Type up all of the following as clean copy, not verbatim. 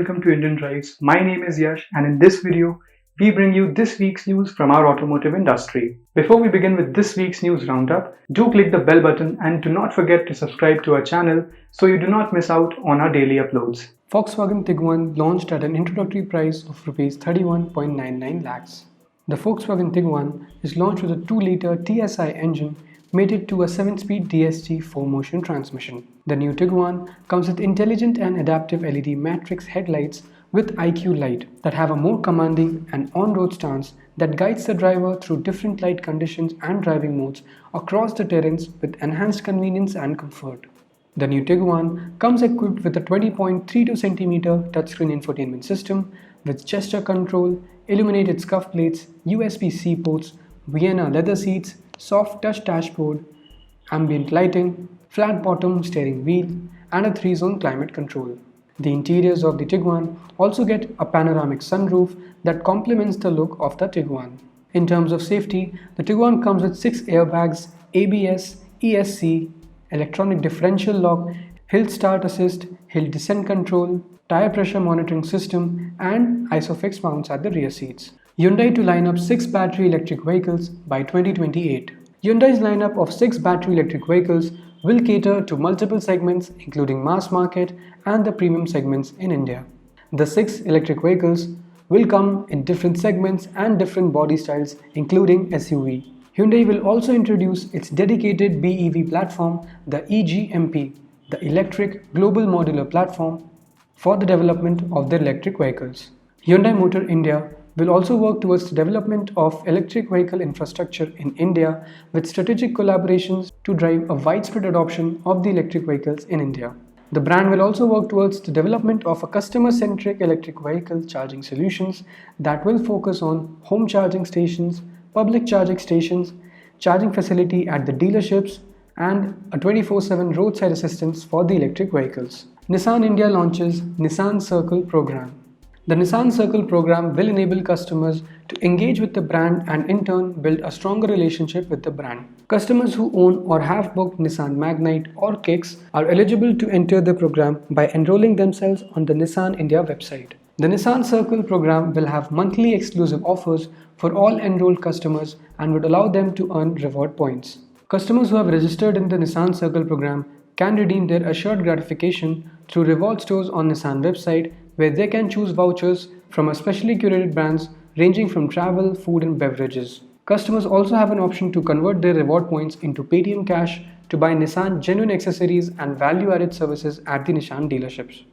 welcome to Indian Drives. My name is Yash, and in this video, we bring you this week's news from our automotive industry. Before we begin with this week's news roundup, do click the bell button and do not forget to subscribe to our channel so you do not miss out on our daily uploads. Volkswagen Tiguan launched at an introductory price of Rs 31.99 lakhs. The Volkswagen Tiguan is launched with a 2-liter TSI engine mated to a 7-speed DSG 4-motion transmission. The new Tiguan comes with intelligent and adaptive LED matrix headlights with IQ light that have a more commanding and on-road stance that guides the driver through different light conditions and driving modes across the terrains with enhanced convenience and comfort. The new Tiguan comes equipped with a 20.32 cm touchscreen infotainment system with gesture control, illuminated scuff plates, USB-C ports, Vienna leather seats, soft touch dashboard, ambient lighting, flat bottom steering wheel, and a 3-zone climate control. The interiors of the Tiguan also get a panoramic sunroof that complements the look of the Tiguan. In terms of safety, the Tiguan comes with 6 airbags, ABS, ESC, electronic differential lock, hill start assist, hill descent control, tire pressure monitoring system, and ISOFIX mounts at the rear seats. Hyundai to line up 6 battery electric vehicles by 2028. Hyundai's lineup of 6 battery electric vehicles will cater to multiple segments including mass market and the premium segments in India. The 6 electric vehicles will come in different segments and different body styles including SUV. Hyundai will also introduce its dedicated BEV platform, the EGMP, the Electric Global Modular Platform, for the development of their electric vehicles. Hyundai Motor India will also work towards the development of electric vehicle infrastructure in India with strategic collaborations to drive a widespread adoption of the electric vehicles in India. The brand will also work towards the development of a customer-centric electric vehicle charging solutions that will focus on home charging stations, public charging stations, charging facility at the dealerships, and a 24/7 roadside assistance for the electric vehicles. Nissan India launches Nissan Circle program. The Nissan Circle program will enable customers to engage with the brand and in turn build a stronger relationship with the brand. Customers who own or have booked Nissan Magnite or Kicks are eligible to enter the program by enrolling themselves on the Nissan India website. The Nissan Circle program will have monthly exclusive offers for all enrolled customers and would allow them to earn reward points. Customers who have registered in the Nissan Circle program can redeem their assured gratification through reward stores on Nissan website where they can choose vouchers from a specially curated brands ranging from travel, food and beverages. Customers also have an option to convert their reward points into Paytm cash to buy Nissan genuine accessories and value-added services at the Nissan dealerships.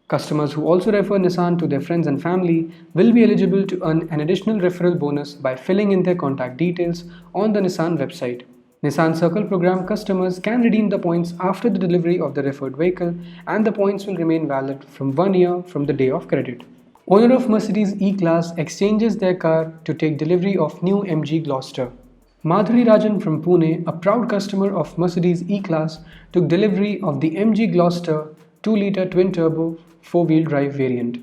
Customers who also refer Nissan to their friends and family will be eligible to earn an additional referral bonus by filling in their contact details on the Nissan website. Nissan Circle program customers can redeem the points after the delivery of the referred vehicle, and the points will remain valid from 1 year from the day of credit. Owner of Mercedes E-Class exchanges their car to take delivery of new MG Gloster. Madhuri Rajan from Pune, a proud customer of Mercedes E-Class, took delivery of the MG Gloster 2-liter twin-turbo 4-wheel drive variant.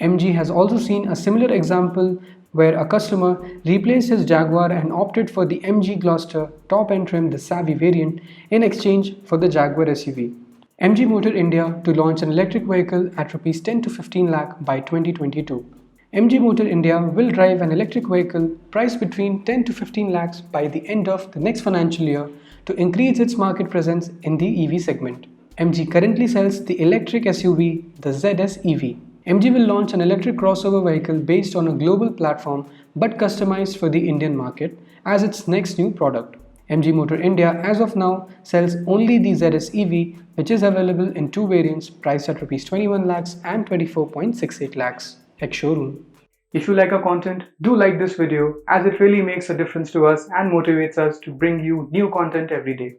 MG has also seen a similar example where a customer replaced his Jaguar and opted for the MG Gloster top-end trim, the Savvy variant, in exchange for the Jaguar SUV. MG Motor India to launch an electric vehicle at Rs 10 to 15 lakh by 2022. MG Motor India will drive an electric vehicle priced between 10 to 15 lakhs by the end of the next financial year to increase its market presence in the EV segment. MG currently sells the electric SUV, the ZS EV. MG will launch an electric crossover vehicle based on a global platform but customized for the Indian market as its next new product. MG Motor India as of now sells only the ZS EV, which is available in 2 variants priced at Rs 21 lakhs and 24.68 lakhs ex-showroom. If you like our content, do like this video as it really makes a difference to us and motivates us to bring you new content every day.